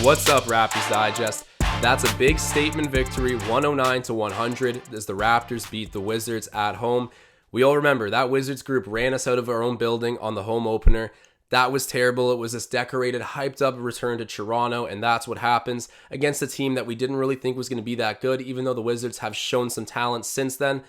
What's up, Raptors Digest? That's a big statement victory, 109-100, as the Raptors beat the Wizards at home. We all remember that Wizards group ran us out of our own building on the home opener. That was terrible. It was this decorated, hyped up return to Toronto, and that's what happens against a team that we didn't really think was going to be that good, even though the Wizards have shown some talent since then.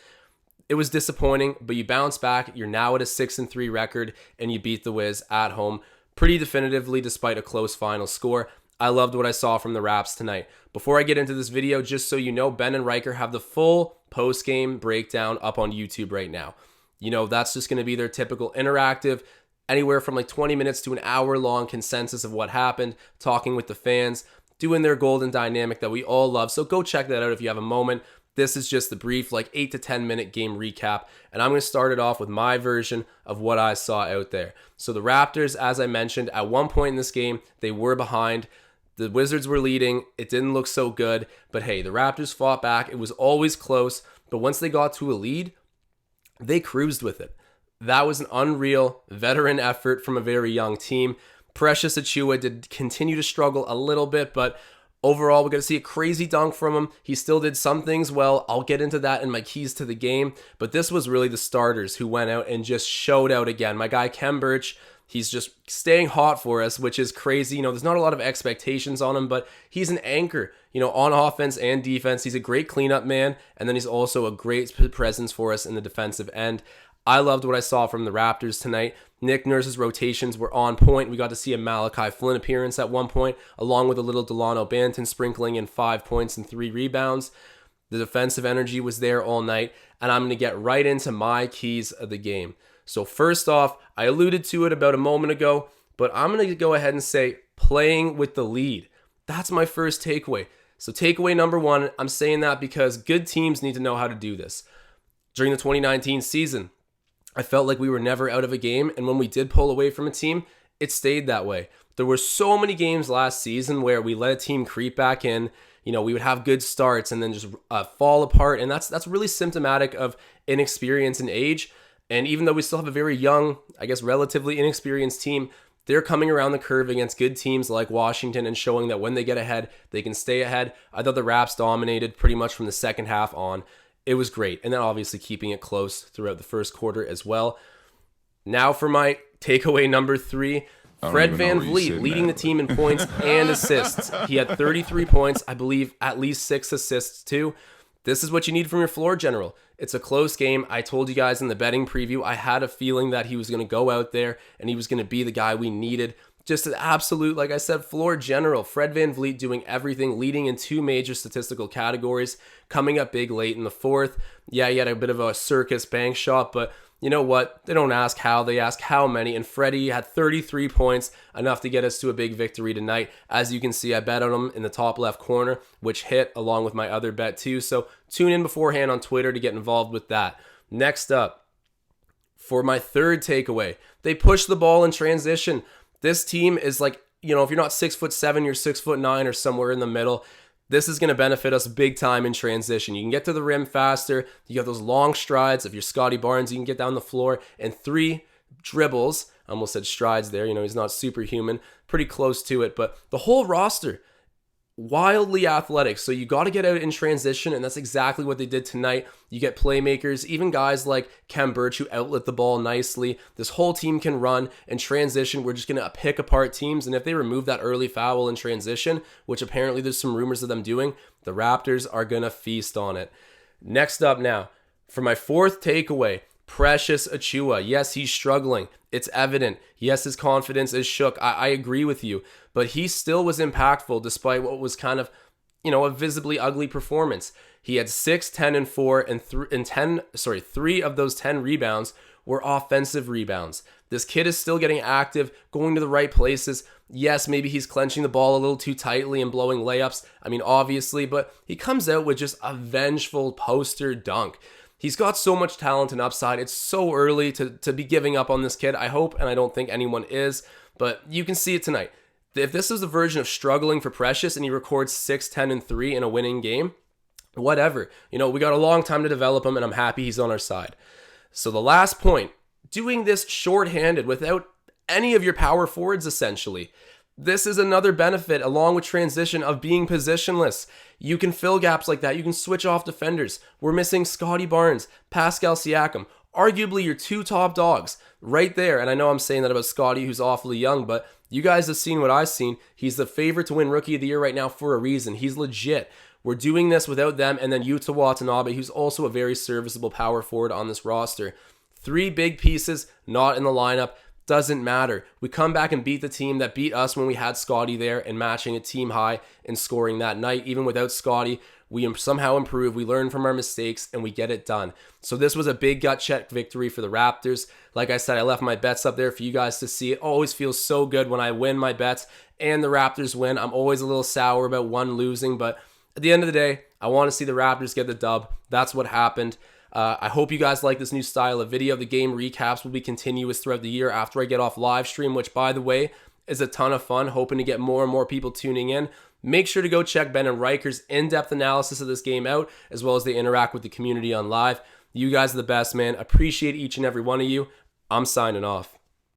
It was disappointing, but you bounce back. You're now at a 6-3 record, and you beat the Wiz at home pretty definitively despite a close final score. I loved what I saw from the Raps tonight. Before I get into this video, just so you know, Ben and Riker have the full post-game breakdown up on YouTube right now. You know, that's just going to be their typical interactive, anywhere from like 20 minutes to an hour-long consensus of what happened, talking with the fans, doing their golden dynamic that we all love. So go check that out if you have a moment. This is just the brief, like 8 to 10 minute game recap, and I'm going to start it off with my version of what I saw out there. So the Raptors, as I mentioned, at one point in this game, they were behind. The Wizards were leading. It didn't look so good, but hey, the Raptors fought back. It was always close, but once they got to a lead, they cruised with it. That was an unreal veteran effort from a very young team. Precious Achiuwa did continue to struggle a little bit, but overall, we're going to see a crazy dunk from him. He still did some things well. I'll get into that in my keys to the game, but this was really the starters who went out and just showed out again. My guy, Kem Birch, he's just staying hot for us, which is crazy. You know, there's not a lot of expectations on him, but he's an anchor, you know, on offense and defense. He's a great cleanup man, and then he's also a great presence for us in the defensive end. I loved what I saw from the Raptors tonight. Nick Nurse's rotations were on point. We got to see a Malachi Flynn appearance at one point, along with a little Delano Banton sprinkling in 5 points and 3 rebounds. The defensive energy was there all night, and I'm going to get right into my keys of the game. So first off, I alluded to it about a moment ago, but I'm going to go ahead and say playing with the lead. That's my first takeaway. So takeaway number one, I'm saying that because good teams need to know how to do this. During the 2019 season, I felt like we were never out of a game, and when we did pull away from a team, it stayed that way. There were so many games last season where we let a team creep back in. You know, we would have good starts and then just fall apart, and that's really symptomatic of inexperience and age. And even though we still have a very young, I guess relatively inexperienced team, they're coming around the curve against good teams like Washington and showing that when they get ahead, they can stay ahead. I thought the Raps dominated pretty much from the second half on. It was great. And then obviously keeping it close throughout the first quarter as well. Now for my takeaway number 3, Fred VanVleet leading the team in points and assists. He had 33 points, I believe at least 6 assists too. This is what you need from your floor general. It's a close game. I told you guys in the betting preview, I had a feeling that he was going to go out there and he was going to be the guy we needed. Just an absolute, like I said, floor general. Fred VanVleet doing everything, leading in 2 major statistical categories, coming up big late in the fourth. Yeah, he had a bit of a circus bank shot, but you know what? They don't ask how, they ask how many. And Freddie had 33 points, enough to get us to a big victory tonight. As you can see, I bet on him in the top left corner, which hit along with my other bet too. So tune in beforehand on Twitter to get involved with that. Next up, for my third takeaway, they push the ball in transition. This team is like, you know, if you're not 6'7", you're 6'9" or somewhere in the middle. This is going to benefit us big time in transition. You can get to the rim faster. You got those long strides. If you're Scotty Barnes, you can get down the floor and 3 dribbles. I almost said strides there. You know, he's not superhuman. Pretty close to it. But the whole roster, wildly athletic. So you got to get out in transition, and that's exactly what they did tonight. You get playmakers, even guys like Kem Birch who outlet the ball nicely. This whole team can run and transition. We're just going to pick apart teams, and if they remove that early foul in transition, which apparently there's some rumors of them doing, the Raptors are going to feast on it. Next up now, for my fourth takeaway, Precious Achiuwa. Yes, he's struggling. It's evident. Yes, his confidence is shook. I agree with you. But he still was impactful despite what was kind of, you know, a visibly ugly performance. He had 6, 10, and 4, and 3 of those 10 rebounds were offensive rebounds. This kid is still getting active, going to the right places. Yes, maybe he's clenching the ball a little too tightly and blowing layups. I mean, obviously, but he comes out with just a vengeful poster dunk. He's got so much talent and upside. It's so early to be giving up on this kid. I hope, and I don't think anyone is, but you can see it tonight. If this is the version of struggling for Precious and he records 6, 10, and 3 in a winning game, whatever. You know, we got a long time to develop him, and I'm happy he's on our side. So the last point, doing this shorthanded without any of your power forwards, essentially. This is another benefit along with transition of being positionless. You can fill gaps like that. You can switch off defenders. We're missing Scotty Barnes, Pascal Siakam, arguably your two top dogs right there. And I know I'm saying that about Scotty, who's awfully young, but you guys have seen what I've seen. He's the favorite to win Rookie of the Year right now for a reason. He's legit. We're doing this without them. And then Yuta Watanabe, who's also a very serviceable power forward on this roster. 3 big pieces not in the lineup. Doesn't matter. We come back and beat the team that beat us when we had Scotty there and matching a team high in scoring that night. Even without Scotty, we somehow improve. We learn from our mistakes and we get it done. So this was a big gut check victory for the Raptors. Like I said, I left my bets up there for you guys to see. It always feels so good when I win my bets and the Raptors win. I'm always a little sour about one losing, but at the end of the day, I want to see the Raptors get the dub. That's what happened. I hope you guys like this new style of video. The game recaps will be continuous throughout the year after I get off live stream, which, by the way, is a ton of fun. Hoping to get more and more people tuning in. Make sure to go check Ben and Riker's in-depth analysis of this game out, as well as they interact with the community on live. You guys are the best, man. Appreciate each and every one of you. I'm signing off.